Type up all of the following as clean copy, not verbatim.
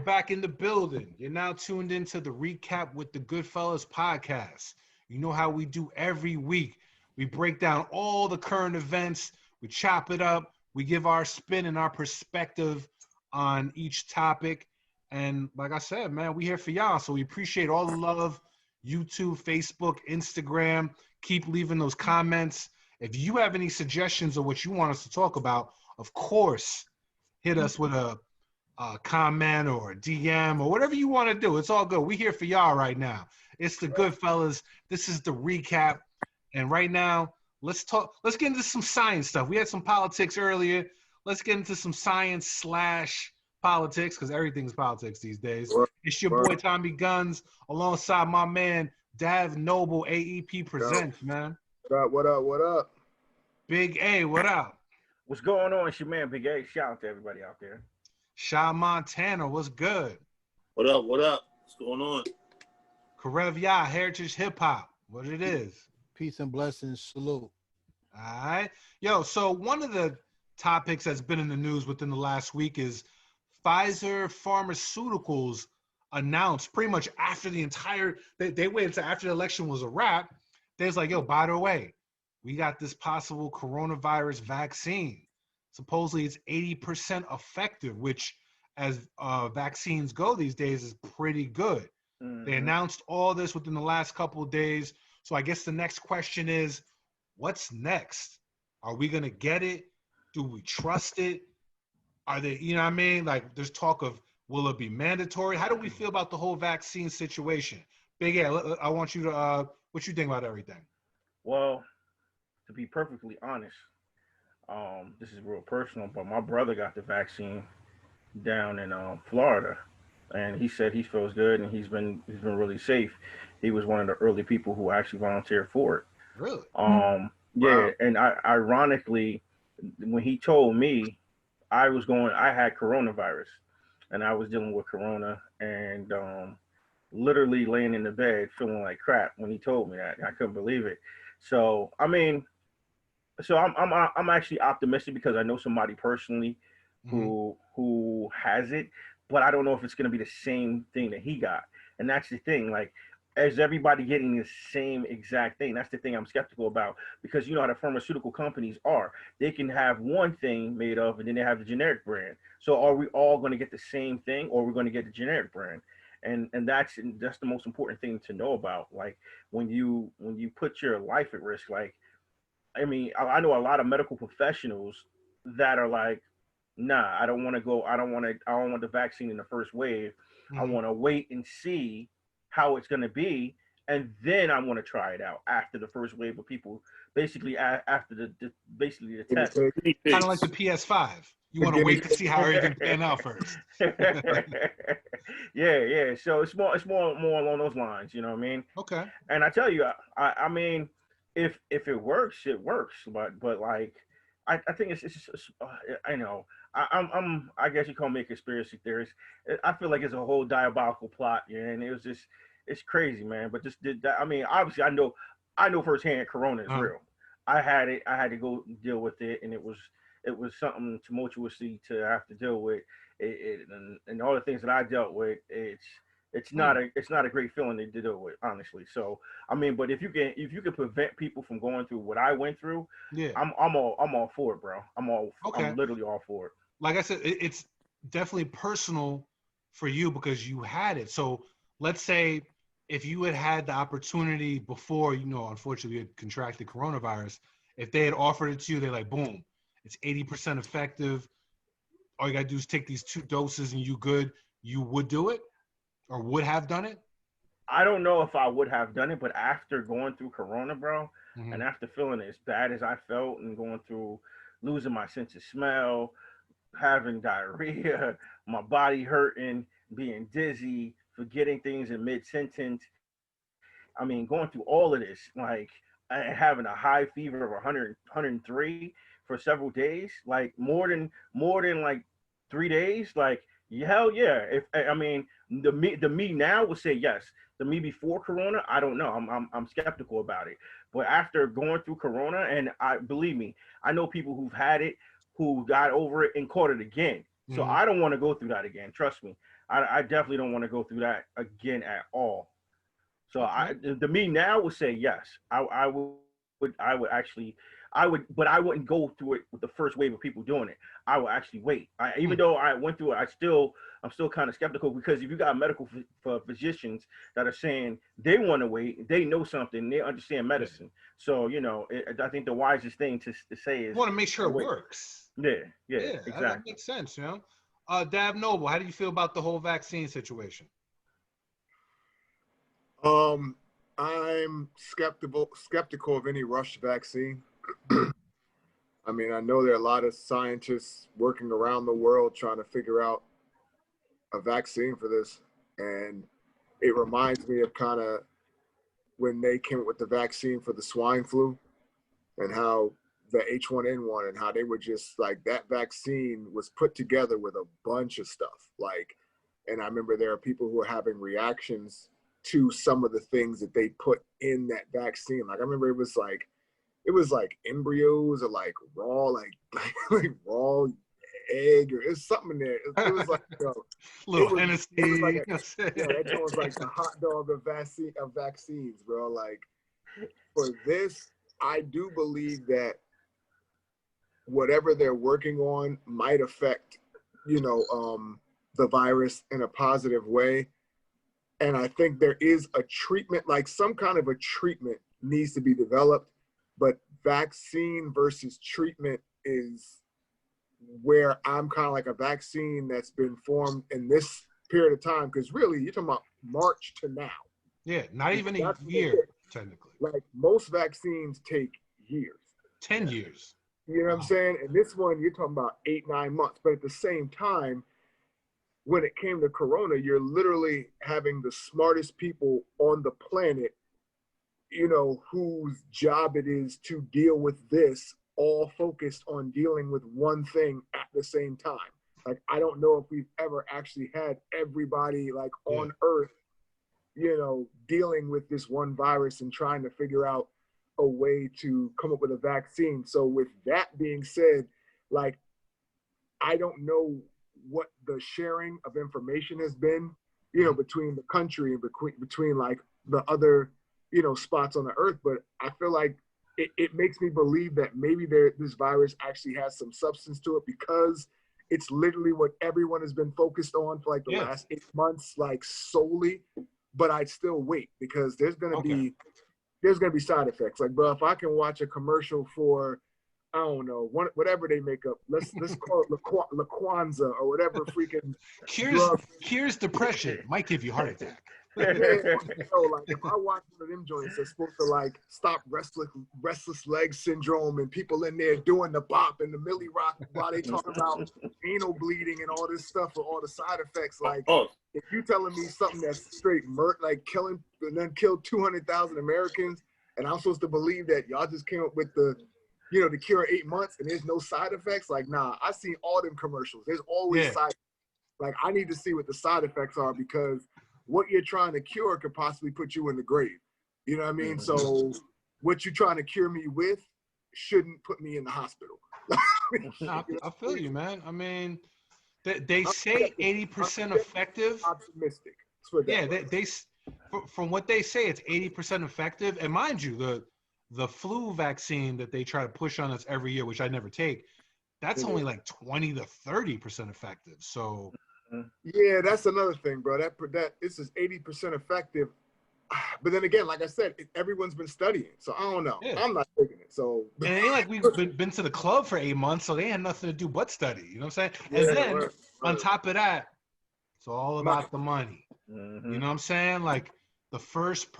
back in the building. You're now tuned into the recap with the GoodFellaz podcast. You know how we do every week. We break down all the current events, we chop it up, we give our spin and our perspective on each topic. And like I said, man, we here for y'all. So we appreciate all the love. YouTube, Facebook, Instagram. Keep leaving those comments. If you have any suggestions of what you want us to talk about, of course, hit us with a comment or a DM or whatever you want to do. It's all good. We're here for y'all right now. It's the GoodFellaz. This is the recap. And right now, let's get into some science stuff. We had some politics earlier. Let's get into some science / politics, because everything's politics these days. It's your boy Tommy Guns alongside my man Dav Noble. AEP presents, man. What up? Big A, what up? What's going on? It's your man Big A. Shout out to everybody out there. Sha Montana, what's good? What up? What's going on? Karev Ya, Heritage Hip Hop, what it is. Peace and blessings. Salute. All right. Yo, so one of the topics that's been in the news within the last week is Pfizer Pharmaceuticals announced pretty much after the they waited until after the election was a wrap. They was like, yo, by the way, we got this possible coronavirus vaccine. Supposedly it's 80% effective, which as vaccines go these days is pretty good. Mm-hmm. They announced all this within the last couple of days. So I guess the next question is, what's next? Are we going to get it? Do we trust it? Are they, you know what I mean? Like there's talk of, will it be mandatory? How do we feel about the whole vaccine situation? Big A, I want you to, what you think about everything? Well, to be perfectly honest, this is real personal, but my brother got the vaccine down in Florida, and he said he feels good and he's been really safe. He was one of the early people who actually volunteered for it. Really? Yeah, wow. And ironically, when he told me, I had coronavirus, and I was dealing with corona, and literally laying in the bed feeling like crap when he told me that. I couldn't believe it. So I mean, I'm actually optimistic because I know somebody personally who has it, but I don't know if it's going to be the same thing that he got. And that's the thing, like, is everybody getting the same exact thing? That's the thing I'm skeptical about, because you know how the pharmaceutical companies are. They can have one thing made of, and then they have the generic brand. So are we all going to get the same thing, or are we going to get the generic brand? And that's the most important thing to know about. Like when you put your life at risk, like, I mean, I know a lot of medical professionals that are like, nah, I don't want the vaccine in the first wave. Mm-hmm. I want to wait and see how it's going to be, and then I want to try it out after the first wave of people, basically after the test. Kind of like the PS5. You want to wait to see how everything pan out first. yeah. So it's more along those lines. You know what I mean? Okay. And I tell you, I mean, if it works, it works. But like, I think it's I know. I guess you call me a conspiracy theorist. I feel like it's a whole diabolical plot, and it was just, it's crazy, man. But just did that. I mean, obviously, I know firsthand Corona is real. I had it. I had to go deal with it, and it was something tumultuously to have to deal with. And all the things that I dealt with, it's not a great feeling to deal with, honestly. So I mean, but if you can prevent people from going through what I went through, yeah, I'm all for it, bro. I'm literally all for it. Like I said, it's definitely personal for you because you had it. So let's say if you had the opportunity before, unfortunately you had contracted coronavirus, if they had offered it to you, they're like, boom, it's 80% effective. All you got to do is take these 2 doses and you good. You would do it or would have done it? I don't know if I would have done it, but after going through Corona, bro, and after feeling as bad as I felt and going through losing my sense of smell, having diarrhea, my body hurting, being dizzy, forgetting things in mid-sentence. I mean, going through all of this, like having a high fever of 100, 103 for several days, like more than like 3 days, like hell yeah. I mean, the me now would say yes. The me before Corona, I don't know. I'm skeptical about it. But after going through Corona, and believe me, I know people who've had it, who got over it and caught it again. So I don't want to go through that again. Trust me. I definitely don't want to go through that again at all. So Okay. the me now would say yes. I would actually, but I wouldn't go through it with the first wave of people doing it. I would actually wait. Even though I went through it, I'm still kind of skeptical, because if you got medical physicians that are saying they want to wait, they know something, they understand Yeah. medicine. So I think the wisest thing to say You is want to make sure to it wait. works. Yeah, yeah, Yeah, that exactly. makes sense, you know. Dab Noble, how do you feel about the whole vaccine situation? Um, I'm skeptical of any rush vaccine. Mm, I mean, I know there are a lot of scientists working around the world trying to figure out a vaccine for this, and it reminds me of kind of when they came up with the vaccine for the swine flu, and how the H1N1, and how they were just like, that vaccine was put together with a bunch of stuff. Like, and I remember there are people who are having reactions to some of the things that they put in that vaccine. Like, I remember it was like embryos, or like raw, like raw egg, or it's something in there. It was like, little Hennessy. it was like You know what I'm that saying? joint was like the hot dog of vaccines, bro. Like, for this, I do believe that whatever they're working on might affect, the virus in a positive way. And I think there is a treatment, like some kind of a treatment needs to be developed, but vaccine versus treatment is where I'm kind of like, a vaccine that's been formed in this period of time. Because really, you're talking about March to now. Yeah, not even a That's what it year, is. technically. Like, most vaccines take years. 10 years. You know what I'm Wow. saying? And this one, you're talking about 8-9 months. But at the same time, when it came to Corona, you're literally having the smartest people on the planet, whose job it is to deal with this, all focused on dealing with one thing at the same time. Like, I don't know if we've ever actually had everybody, like, Yeah. on Earth, dealing with this one virus and trying to figure out a way to come up with a vaccine. So with that being said, like, I don't know what the sharing of information has been, between the country and between like the other, spots on the earth. But I feel like it makes me believe that maybe this virus actually has some substance to it, because it's literally what everyone has been focused on for like the Yeah. last 8 months, like, solely. But I'd still wait, because there's gonna Okay. be side effects. Like, bro, if I can watch a commercial for, I don't know, whatever they make up, let's call it Laquanza or whatever freaking Cures drug. cures depression. Might give you a heart attack. Yeah, like, if I watch one of them joints that's supposed to like stop restless leg syndrome, and people in there doing the bop and the milli rock while they talking about anal bleeding and all this stuff for all the side effects, like, Oh, if you telling me something that's straight like killing and then killed 200,000 Americans, and I'm supposed to believe that y'all just came up with the cure 8 months and there's no side effects, like, nah, I seen all them commercials. There's always Yeah. side. Like, I need to see what the side effects are, because what you're trying to cure could possibly put you in the grave. You know what I mean? So what you're trying to cure me with shouldn't put me in the hospital. No, You know? I feel you, man. I mean, they I'm say 80% effective. optimistic. Let's put it Yeah, that way. from what they say, it's 80% effective. And mind you, the flu vaccine that they try to push on us every year, which I never take, that's only like 20 to 30% effective. So Yeah, that's another thing, bro. That this is 80% effective. But then again, like I said, everyone's been studying, so I don't know. yeah. I'm not taking it. So And it ain't like we've been to the club for 8 months, so they had nothing to do but study. You know what I'm saying? And yeah, then word. on top of that, it's all Money. about the money. You know what I'm saying? Like the first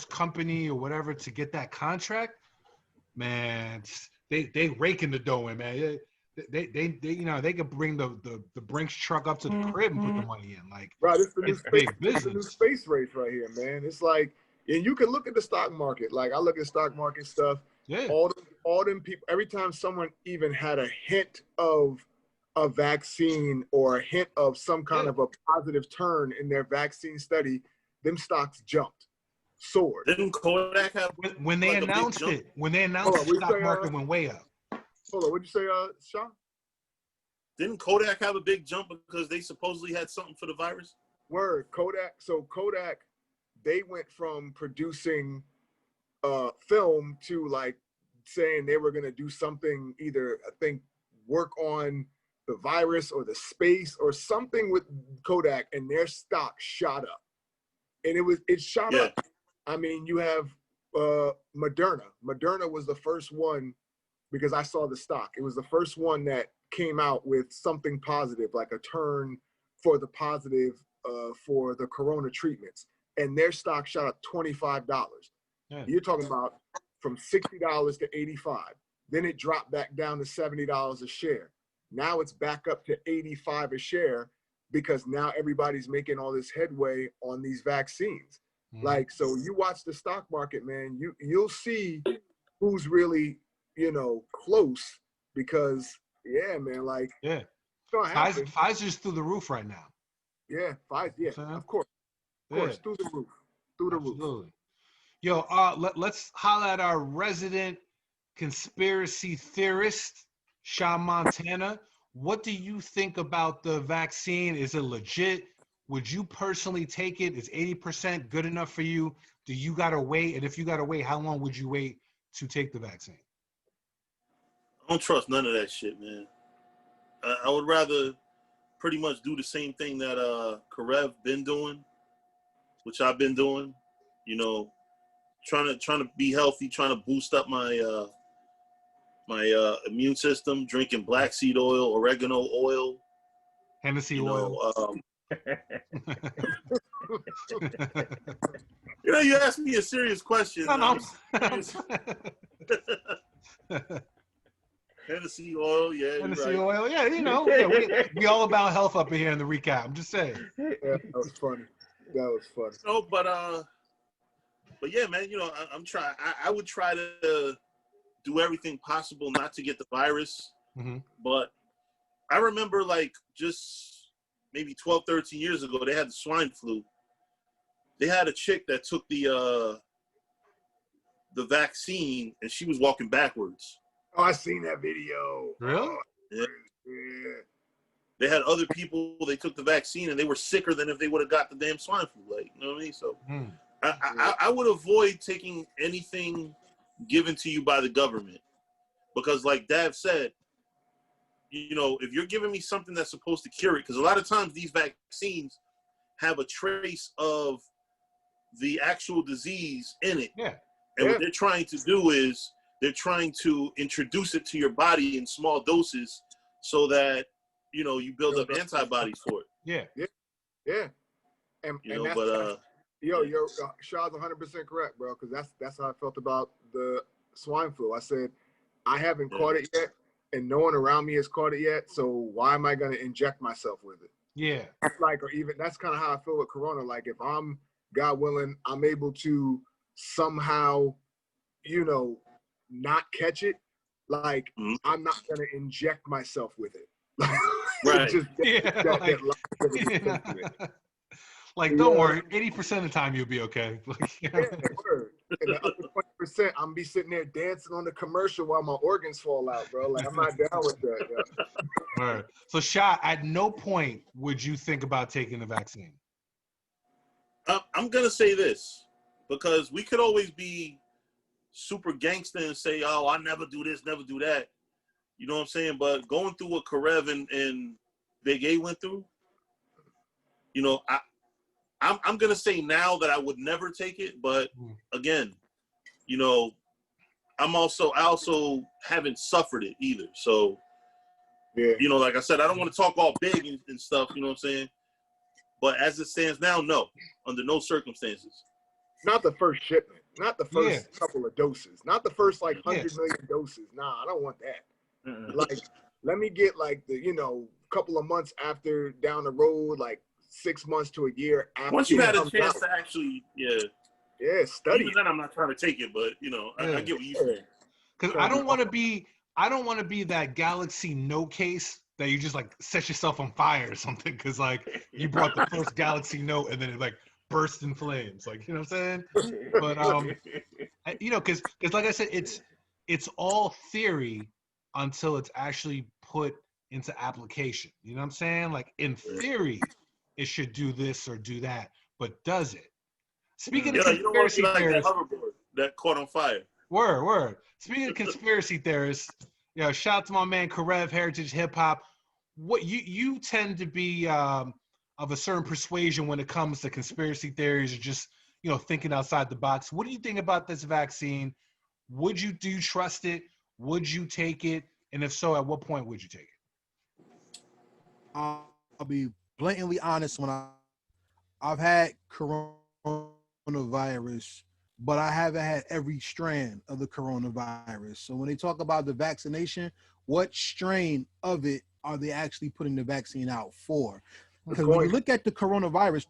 company or whatever to get that contract, man, they raking the dough in, man. They could bring the Brinks truck up to the crib and put the money in. Like, Bro, this is the new it's space. big This is the new business. space race right here, man. It's like, and you can look at the stock market. Like, I look at stock market stuff. Yeah. All them people. Every time someone even had a hint of a vaccine or a hint of some kind of a positive turn in their vaccine study, them stocks jumped, soared. didn't Kodak have When they like a big announced jump? it, when they announced Hold on, the what'd you stock say, market went way up. Hold on, what'd you say, Sean? Didn't Kodak have a big jump because they supposedly had something for the virus? Word, Kodak. So Kodak, they went from producing film to like saying they were gonna do something, either I think work on the virus or the space or something with Kodak, and their stock shot up. And it shot up. I mean, you have Moderna. Moderna was the first one, because I saw the stock. It was the first one that came out with something positive, like a turn for the positive for the corona treatments. And their stock shot up $25. Yeah. You're talking about from $60 to $85. Then it dropped back down to $70 a share. Now it's back up to $85 a share, because now everybody's making all this headway on these vaccines. Mm-hmm. Like, so you watch the stock market, man, you'll see who's really, close, because man, like, yeah, Pfizer's through the roof right now. Yeah, Pfizer, of course, through the roof, Absolutely. Yo, let's holler at our resident conspiracy theorist, Sean Montana. What do you think about the vaccine? Is it legit? Would you personally take it? Is 80% good enough for you? Do you gotta wait? And if you gotta wait, how long would you wait to take the vaccine? I don't trust none of that shit, man. I would rather pretty much do the same thing that Karev been doing, which I've been doing. Trying to be healthy, trying to boost up my my immune system, drinking black seed oil, oregano oil, Hennessy oil. You asked me a serious question. No. Hennessy oil, Hennessy right. oil, we all about health up here in the recap. I'm just saying. Yeah, that was funny. No, but yeah, man. I'm trying. I would try to do everything possible not to get the virus. Mm-hmm. But I remember, like, just maybe 12, 13 years ago, they had the swine flu. They had a chick that took the vaccine, and she was walking backwards. Oh, I seen that video. Really? Yeah. They had other people, they took the vaccine, and they were sicker than if they would have got the damn swine flu. Like, you know what I mean? So I would avoid taking anything given to you by the government, because like Dav said, if you're giving me something that's supposed to cure it, because a lot of times these vaccines have a trace of the actual disease in it. Yeah. And what they're trying to do is they're trying to introduce it to your body in small doses so that, you build up antibodies for it. Yeah. And that's but Shaw's 100% correct, bro, because that's how I felt about the swine flu. I said, I haven't caught it yet, and no one around me has caught it yet, so why am I going to inject myself with it? Yeah. That's kind of how I feel with corona. Like, if I'm, God willing, I'm able to somehow, not catch it, like, I'm not going to inject myself with it. Right. Like, don't worry, 80% of the time you'll be okay. Word. And the other 20%, I'm be sitting there dancing on the commercial while my organs fall out, bro. Like, I'm not down with that. All right. So, Sha, at no point would you think about taking the vaccine? I'm going to say this, because we could always be super gangster and say, oh, I never do this, never do that. You know what I'm saying? But going through what Karev and Big A went through, I'm going to say now that I would never take it. But again, I also haven't suffered it either. So, like I said, I don't want to talk all big and stuff, you know what I'm saying? But as it stands now, no, under no circumstances. Not the first shipment, not the first couple of doses, not the first 100 million doses. Nah, I don't want that. Like, let me get the couple of months after, down the road, 6 months to a year after. Once you had a chance to actually study. Even then, I'm not trying to take it, but I get what you saying. Because I don't want to be that Galaxy Note case that you just set yourself on fire or something, because you brought the first Galaxy Note and then it burst in flames, you know what I'm saying? But because like I said, it's all theory until it's actually put into application. You know what I'm saying? Like in theory, it should do this or do that, but does it? Speaking of Yeah, you don't want to be conspiracy like that theorists, hoverboard that caught on fire. word. Speaking of conspiracy theorists, shout out to my man Karev, Heritage Hip Hop. What you tend to be of a certain persuasion when it comes to conspiracy theories, or just thinking outside the box. What do you think about this vaccine? Do you trust it? Would you take it? And if so, at what point would you take it? I'll be blatantly honest. I've had coronavirus, but I haven't had every strand of the coronavirus. So when they talk about the vaccination, what strain of it are they actually putting the vaccine out for? Because when you look at the coronavirus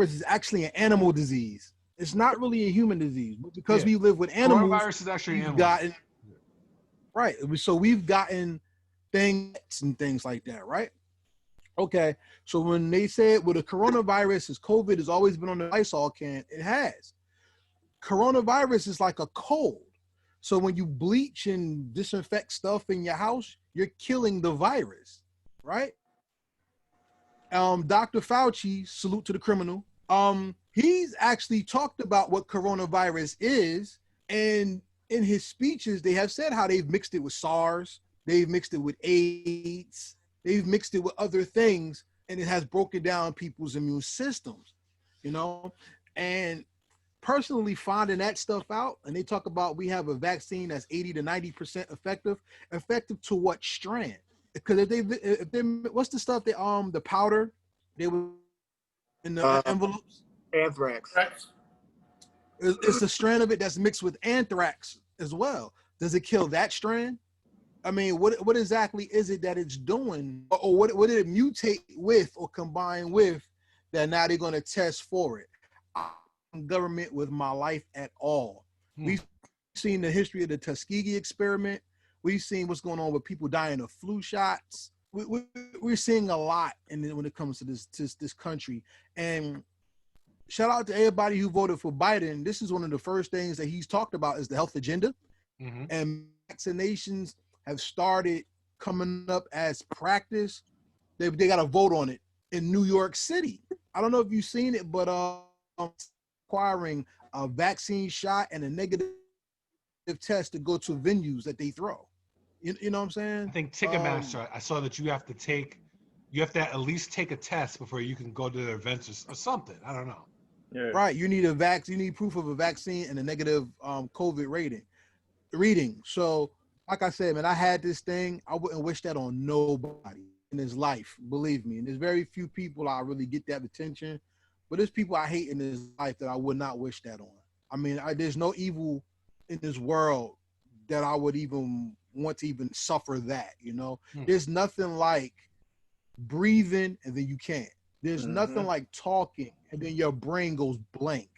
is actually an animal disease. It's not really a human disease, but because we live with animals, coronavirus is actually we've gotten right. So we've gotten things and things like that, right? Okay, so when they said, well, the coronavirus is COVID has always been on the Lysol can, it has. Coronavirus is like a cold. So when you bleach and disinfect stuff in your house, you're killing the virus, right? Dr. Fauci, salute to the criminal. He's actually talked about what coronavirus is, and in his speeches, they have said how they've mixed it with SARS, they've mixed it with AIDS, they've mixed it with other things, and it has broken down people's immune systems, and personally finding that stuff out, and they talk about we have a vaccine that's 80 to 90% effective to what strand? Because if they what's the stuff the powder they were in the envelopes? Anthrax. It's a strand of it that's mixed with anthrax as well. Does it kill that strand? I mean, what exactly is it that it's doing, or what did it mutate with or combine with that now they're going to test for it? I'm government with my life at all. We've seen the history of the Tuskegee experiment. We've seen what's going on with people dying of flu shots. We're seeing a lot, when it comes to this country. And shout out to everybody who voted for Biden. This is one of the first things that he's talked about is the health agenda, and vaccinations have started coming up as practice. They got a vote on it in New York City. I don't know if you've seen it, but requiring a vaccine shot and a negative test to go to venues that they throw. You know what I'm saying? I think Ticketmaster, I saw that you have to at least take a test before you can go to the events or something. I don't know. Yeah. Right. You need you need proof of a vaccine and a negative COVID reading. So like I said, man, I had this thing. I wouldn't wish that on nobody in his life, believe me. And there's very few people I really get that attention, but there's people I hate in this life that I would not wish that on. I mean, there's no evil in this world that I would even want to even suffer that, There's nothing like breathing and then you can't. There's nothing like talking and then your brain goes blank.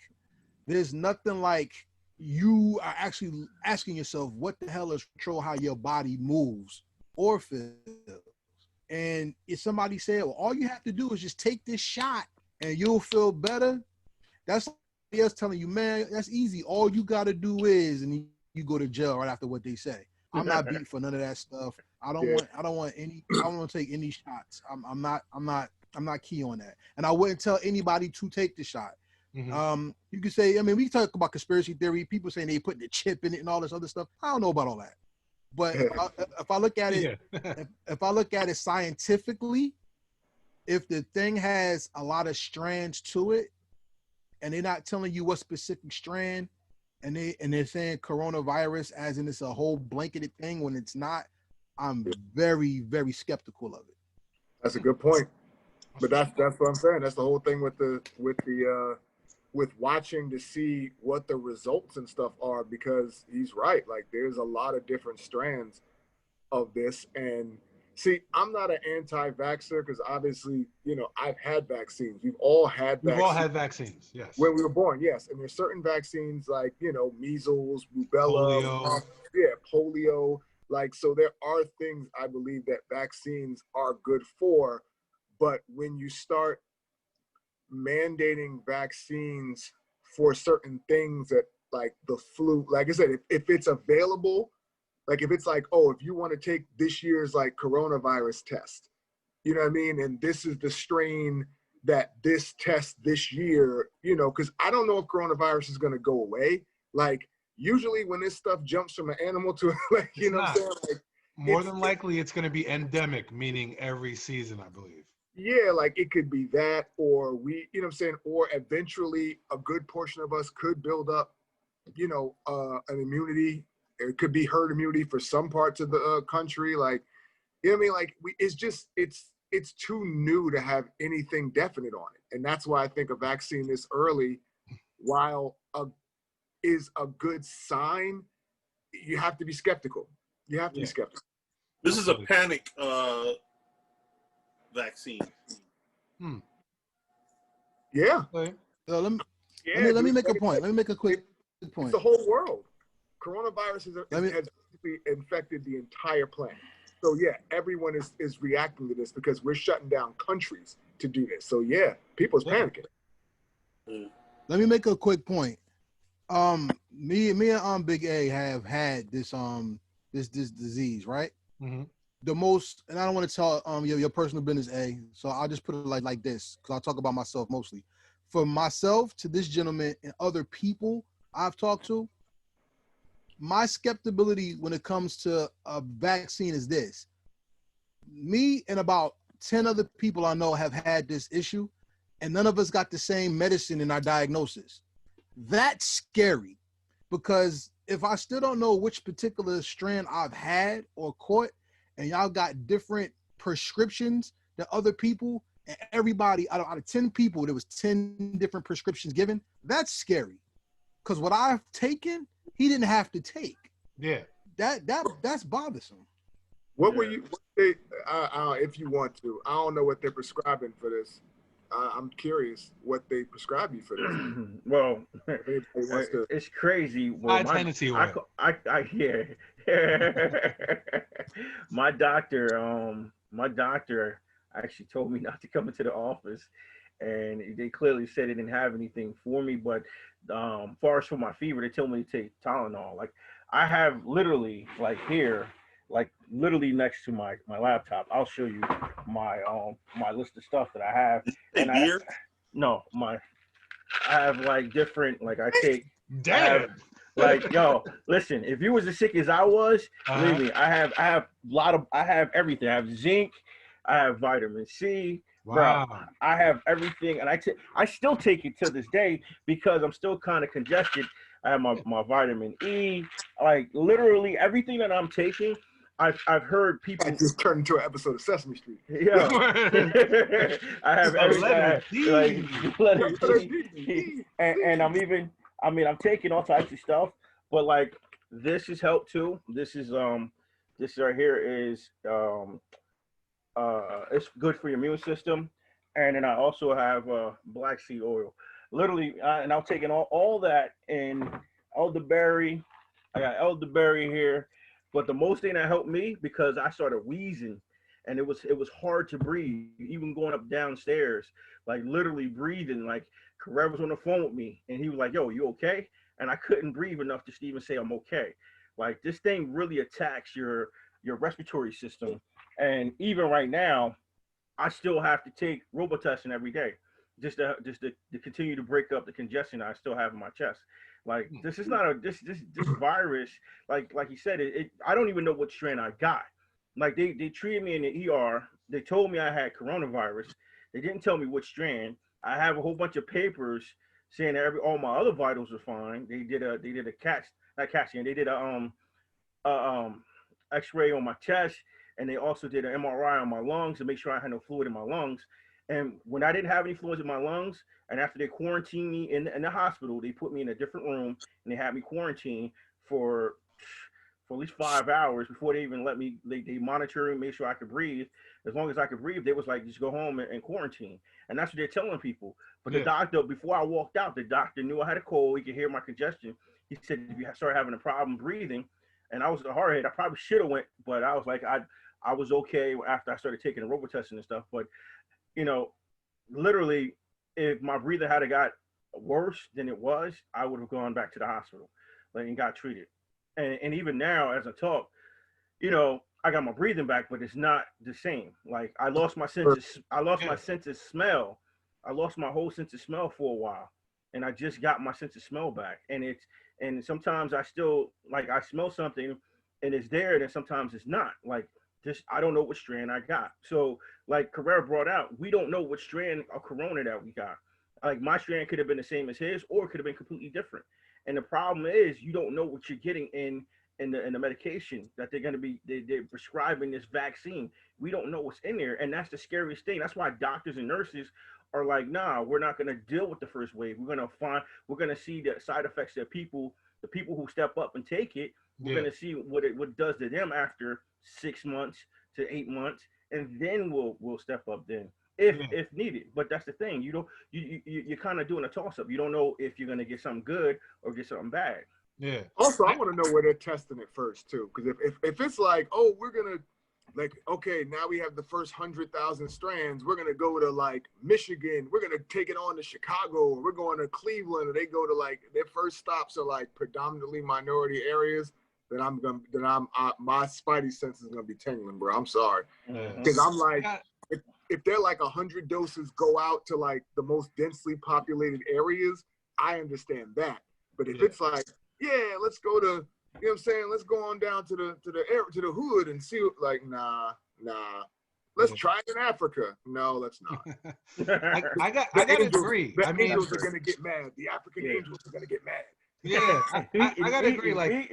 There's nothing like you are actually asking yourself, what the hell is control how your body moves or feels? And if somebody said, well, all you have to do is just take this shot and you'll feel better, that's somebody else telling you, man, that's easy. All you got to do is, and you go to jail right after what they say. I'm not beat for none of that stuff. I don't want to take any shots. I'm not key on that. And I wouldn't tell anybody to take the shot. You could say, I mean, we talk about conspiracy theory, people saying they put the chip in it and all this other stuff. I don't know about all that. But if I look at it, if I look at it scientifically, if the thing has a lot of strands to it, and they're not telling you what specific strand, and they're saying coronavirus as in it's a whole blanketed thing when it's not, I'm very, very skeptical of it. That's a good point. But that's what I'm saying. That's the whole thing with watching to see what the results and stuff are, because he's right. Like, there's a lot of different strands of this. And see, I'm not an anti-vaxxer because obviously, I've had vaccines. We've all had vaccines, yes. When we were born, yes. And there's certain vaccines like, measles, rubella, polio. Like, so there are things I believe that vaccines are good for. But when you start mandating vaccines for certain things that, like the flu, like I said, if it's available, Like if it's like, oh, if you want to take this year's like coronavirus test, you know what I mean? And this is the strain that this test this year, you know, because I don't know if coronavirus is going to go away. Like usually when this stuff jumps from an animal to like, you know what I'm saying? Like, more than likely it's going to be endemic, meaning every season, I believe. Yeah, like it could be that, or we, you know what I'm saying? Or eventually a good portion of us could build up, you know, an immunity. It could be herd immunity for some parts of the country. Like, you know what I mean? Like it's too new to have anything definite on it. And that's why I think a vaccine this early, while is a good sign, you have to be skeptical. You have to be skeptical. This is a panic vaccine. Yeah. So let me make a point. Let me make a quick point. It's the whole world. Coronavirus has basically infected the entire planet. So yeah, everyone is reacting to this because we're shutting down countries to do this. So yeah, people's panicking. Let me make a quick point. Me and Big A have had this this disease, right? Mm-hmm. The most, and I don't want to tell your personal business, A. So I'll just put it like this because I'll talk about myself mostly. For myself, to this gentleman and other people I've talked to, my skepticism when it comes to a vaccine is this. Me and about 10 other people I know have had this issue, and none of us got the same medicine in our diagnosis. That's scary because if I still don't know which particular strand I've had or caught, and y'all got different prescriptions than other people, and everybody out of 10 people, there was 10 different prescriptions given, that's scary. Because what I've taken, he didn't have to take. Yeah. That's bothersome. What were you, if you want to, I don't know what they're prescribing for this. I'm curious what they prescribe you for this. Well, it's crazy. Well, my doctor actually told me not to come into the office, and they clearly said they didn't have anything for me. But far as for my fever, they told me to take Tylenol. Like I have literally like here, like literally next to my laptop. I'll show you my my list of stuff that I have. And I have like different, like I take. Damn. Like, yo, listen, if you was as sick as I was, believe me, I have everything. I have zinc, I have vitamin C. Wow. Bro, I have everything, and I still take it to this day because I'm still kind of congested. I have my vitamin E, like literally everything that I'm taking. I've heard people. That just turned into an episode of Sesame Street. Yeah, I have everything. And I'm taking all types of stuff, but like this has helped too. This right here is it's good for your immune system, and then I also have black seed oil. Literally, and I'm taking all that and elderberry. I got elderberry here, but the most thing that helped me because I started wheezing, and it was hard to breathe, even going up downstairs, like literally breathing. Like Karev was on the phone with me, and he was like, "Yo, you okay?" And I couldn't breathe enough just to even say I'm okay. Like this thing really attacks your respiratory system, and even right now, I still have to take Robitussin every day, just to continue to break up the congestion I still have in my chest. Like this is not this virus. Like you said, I don't even know what strain I got. Like they treated me in the ER. They told me I had coronavirus. They didn't tell me which strand. I have a whole bunch of papers saying that all my other vitals were fine. They did a X-ray on my chest, and they also did an MRI on my lungs to make sure I had no fluid in my lungs. And when I didn't have any fluids in my lungs, and after they quarantined me in the hospital, they put me in a different room and they had me quarantined for at least 5 hours before they even let me. They monitor and make sure I could breathe. As long as I could breathe, they was like, just go home and quarantine. And that's what they're telling people. But the doctor, before I walked out, the doctor knew I had a cold. He could hear my congestion. He said, if you start having a problem breathing, and I was a hard head, I probably should have went, but I was like, I was okay after I started taking the Robitussin and stuff. But you know, literally, if my breathing had got worse than it was, I would have gone back to the hospital and got treated. And even now, as I talk, you know, I got my breathing back, but it's not the same. Like I lost my sense of, my sense of smell. I lost my whole sense of smell for a while, and I just got my sense of smell back. And sometimes I still like I smell something, and it's there, and then sometimes it's not. Like just I don't know what strand I got. So like Carrera brought out, we don't know what strand of Corona that we got. Like my strand could have been the same as his, or it could have been completely different. And the problem is you don't know what you're getting in the medication that they're going to be they're prescribing this vaccine. We don't know what's in there, and that's the scariest thing. That's why doctors and nurses are like, nah, we're not going to deal with the first wave. We're going to see the side effects that the people who step up and take it. We're going to see what it does to them after 6 months to 8 months, and then we'll step up then if needed. But that's the thing, you're kind of doing a toss up. You don't know if you're going to get something good or get something bad. Yeah. Also, I want to know where they're testing it first too, because if it's like, oh, we're gonna like, okay, now we have the first 100,000 strands, we're gonna go to like Michigan, we're gonna take it on to Chicago, or we're going to Cleveland, or they go to like their first stops are like predominantly minority areas, then my spidey sense is gonna be tingling, bro. I'm sorry, because I'm like, if they're like 100 doses go out to like the most densely populated areas, I understand that, but if it's like, yeah, let's go to, you know what I'm saying? Let's go on down to the hood and see, like, nah. Let's try it in Africa. No, let's not. I gotta agree. The angels are gonna get mad. The African angels are gonna get mad. Yeah, I gotta agree. Like,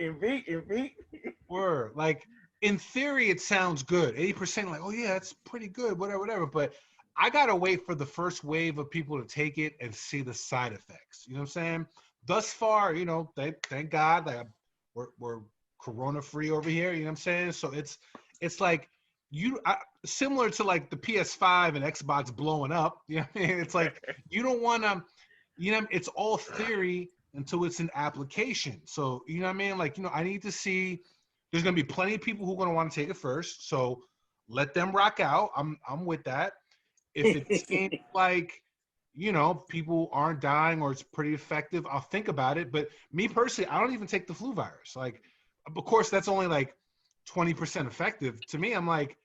Word. Like, in theory, it sounds good. 80%, like, oh yeah, that's pretty good, whatever. But I gotta wait for the first wave of people to take it and see the side effects. You know what I'm saying? Thus far, you know, thank God, like we're corona free over here. You know what I'm saying? So it's like similar to like the PS5 and Xbox blowing up. You know what I mean? It's like you don't want to, you know, it's all theory until it's an application. So you know what I mean? Like, you know, I need to see. There's gonna be plenty of people who are gonna want to take it first. So let them rock out. I'm with that. If it seems like, you know, people aren't dying or it's pretty effective, I'll think about it. But me personally, I don't even take the flu virus. Like, of course, that's only like 20% effective. To me, I'm like,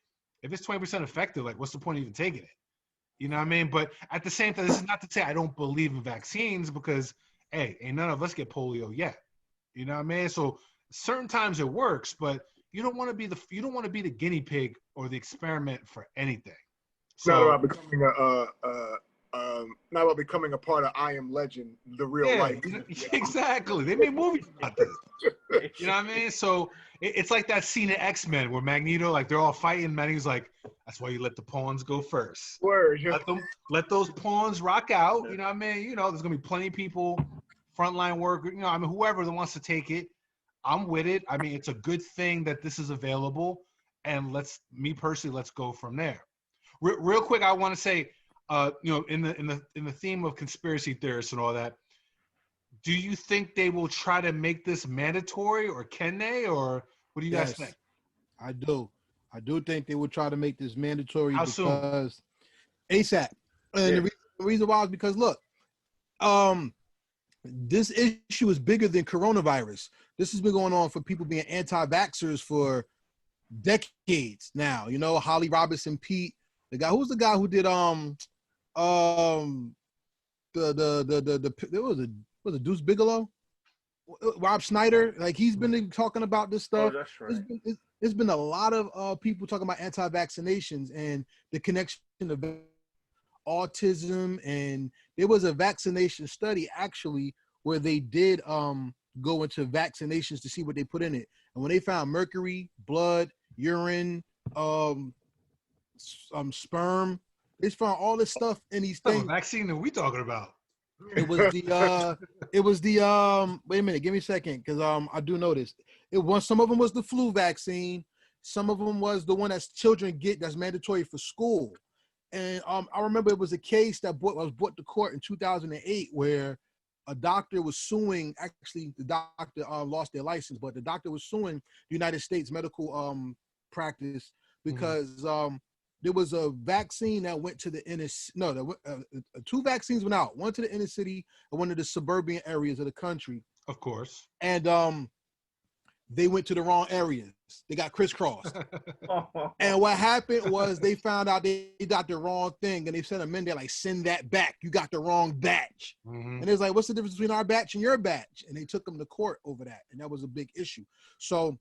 if it's 20% effective, like, what's the point of even taking it? You know what I mean? But at the same time, this is not to say I don't believe in vaccines, because, hey, ain't none of us get polio yet. You know what I mean? So certain times it works, but you don't want to be the guinea pig or the experiment for anything. So, not about becoming a part of I Am Legend, the real life. Exactly. They made movies about this. You know what I mean? So it's like that scene in X-Men where Magneto, like, they're all fighting, and he's like, that's why you let the pawns go first. Word. Let those pawns rock out. You know what I mean? You know, there's gonna be plenty of people, frontline worker, you know, I mean, whoever that wants to take it, I'm with it. I mean, it's a good thing that this is available, and let's go from there. Real quick, I want to say, you know, in the theme of conspiracy theorists and all that, do you think they will try to make this mandatory, or can they, or what do you guys think? I do think they will try to make this mandatory. How because soon? ASAP. And the reason why is because, look, this issue is bigger than coronavirus. This has been going on for people being anti-vaxxers for decades now. You know, Holly Robinson Pete, who's the guy who did there was a Deuce Bigelow, Rob Schneider, like, he's been talking about this stuff. Oh, that's right. It's been a lot of people talking about anti-vaccinations and the connection of autism, and there was a vaccination study actually where they did go into vaccinations to see what they put in it, and when they found mercury, blood, urine, sperm, they found all this stuff in these things. What vaccine are we talking about? It was the wait a minute, give me a second, because I do know this. Some of them was the flu vaccine, some of them was the one that children get that's mandatory for school. And I remember it was a case that was brought to court in 2008 where a doctor was suing. Actually, the doctor lost their license, but the doctor was suing the United States medical practice because there was a vaccine that went to the inner. No, two vaccines went out. One to the inner city and one to the suburban areas of the country. Of course. And they went to the wrong areas. They got crisscrossed. And what happened was they found out they got the wrong thing, and they sent them in there like, send that back. You got the wrong batch. And it's like, what's the difference between our batch and your batch? And they took them to court over that, and that was a big issue. So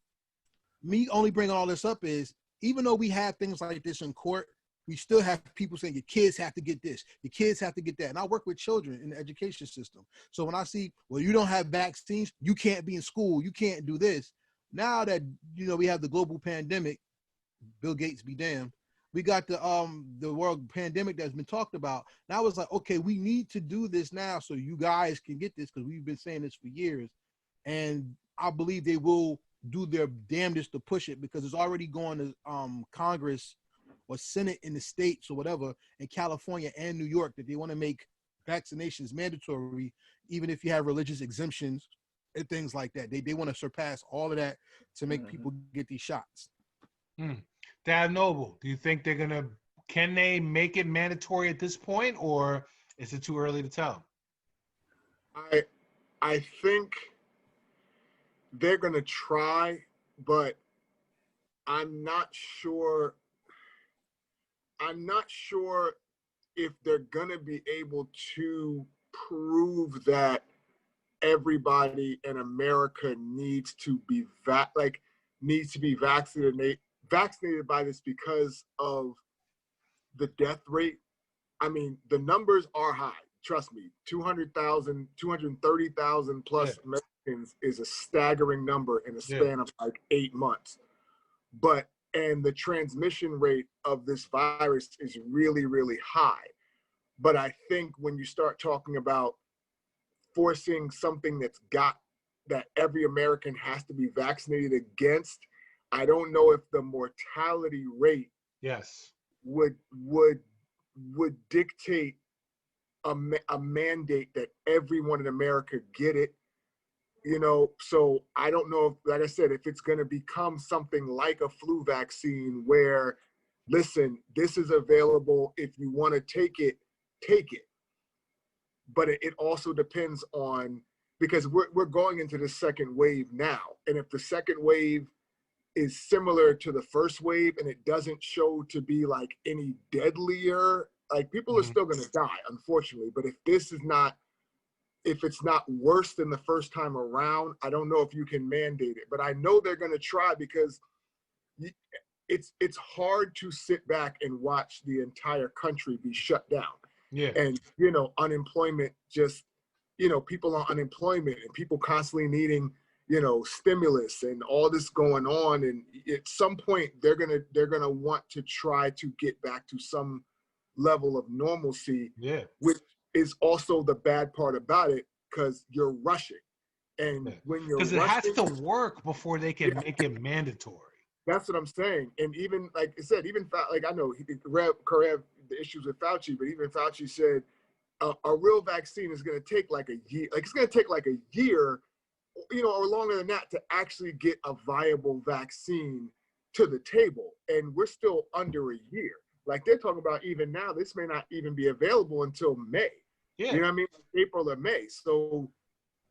me only bringing all this up is, even though we have things like this in court, we still have people saying your kids have to get this, your kids have to get that. And I work with children in the education system. So when I see, well, you don't have vaccines, you can't be in school, you can't do this. Now that, you know, we have the global pandemic, Bill Gates be damned, we got the world pandemic that's been talked about. And I was like, okay, we need to do this now so you guys can get this, because we've been saying this for years. And I believe they will do their damnedest to push it, because it's already going to Congress or Senate in the states or whatever, in California and New York, that they want to make vaccinations mandatory, even if you have religious exemptions and things like that. They want to surpass all of that to make people get these shots. Dad Noble, do you think can they make it mandatory at this point, or is it too early to tell? I think they're gonna try, but I'm not sure if they're gonna be able to prove that everybody in America needs to be vaccinated by this, because of the death rate. I mean, the numbers are high. Trust me, 200,000, 230,000 plus Americans is a staggering number in a span of like 8 months. And the transmission rate of this virus is really, really high. But I think when you start talking about forcing something that every American has to be vaccinated against, I don't know if the mortality rate would dictate a mandate that everyone in America get it. You know, so I don't know if, like I said, if it's going to become something like a flu vaccine where, listen, this is available. If you want to take it, take it. But it also depends on, because we're going into the second wave now. And if the second wave is similar to the first wave and it doesn't show to be like any deadlier, like people are still going to die, unfortunately. But if it's not worse than the first time around, I don't know if you can mandate it. But I know they're going to try, because it's hard to sit back and watch the entire country be shut down. And, you know, unemployment just, you know, people on unemployment and people constantly needing, you know, stimulus and all this going on. And at some point they're going to want to try to get back to some level of normalcy, which is also the bad part about it, because you're rushing. And when you're rushing, because it has to work before they can make it mandatory. That's what I'm saying. And even, like I said, even like, I know Karev, the issues with Fauci, but even Fauci said a real vaccine is going to take like a year. Like, it's going to take like a year, you know, or longer than that, to actually get a viable vaccine to the table. And we're still under a year. Like, they're talking about even now, this may not even be available until May. You know what I mean? April or May. So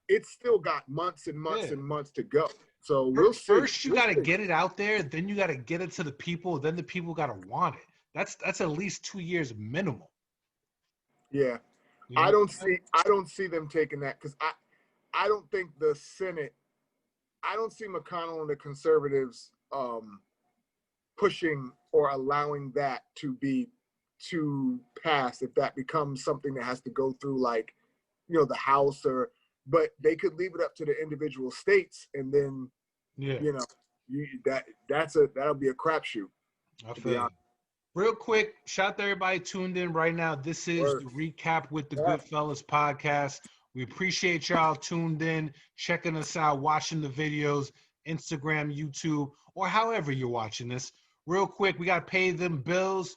it's still got months and months and months to go. So we'll see. First, you got to get it out there. Then you got to get it to the people. Then the people got to want it. That's at least 2 years minimum. Yeah. You know? I don't see them taking that, because I don't think the Senate, I don't see McConnell and the conservatives pushing or allowing that to pass, if that becomes something that has to go through, like, you know, the House, but they could leave it up to the individual states, and then you know, that'll be a crapshoot. I feel you. Real quick, shout out to everybody tuned in right now. This is the recap with the GoodFellaz podcast. We appreciate y'all tuned in, checking us out, watching the videos, Instagram, YouTube, or however you're watching this. Real quick, we got to pay them bills.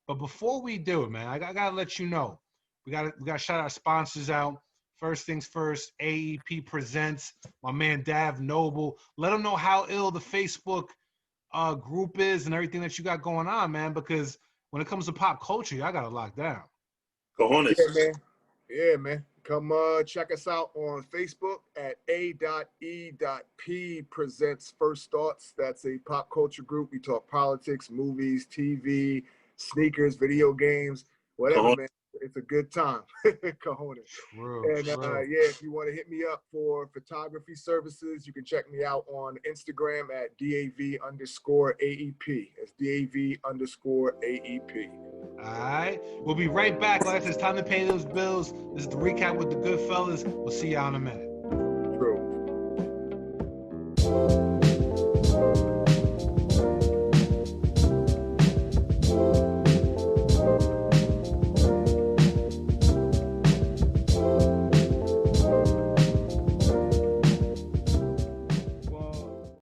But before we do it, man, I got to let you know, we got to shout our sponsors out. First things first, AEP Presents, my man Dav Noble. Let them know how ill the Facebook group is and everything that you got going on, man, because when it comes to pop culture, y'all got to lock down. Cojones. Yeah, man. Come check us out on Facebook at A.E.P presents First Thoughts. That's a pop culture group. We talk politics, movies, TV, sneakers, video games, whatever, man. It's a good time. Cojones. True, And true. yeah, if you want to hit me up for photography services, you can check me out on Instagram at DAV_AEP. It's DAV_AEP. All right. We'll be right back. Like I said, it's time to pay those bills. This is the recap with the Goodfellas. We'll see y'all in a minute.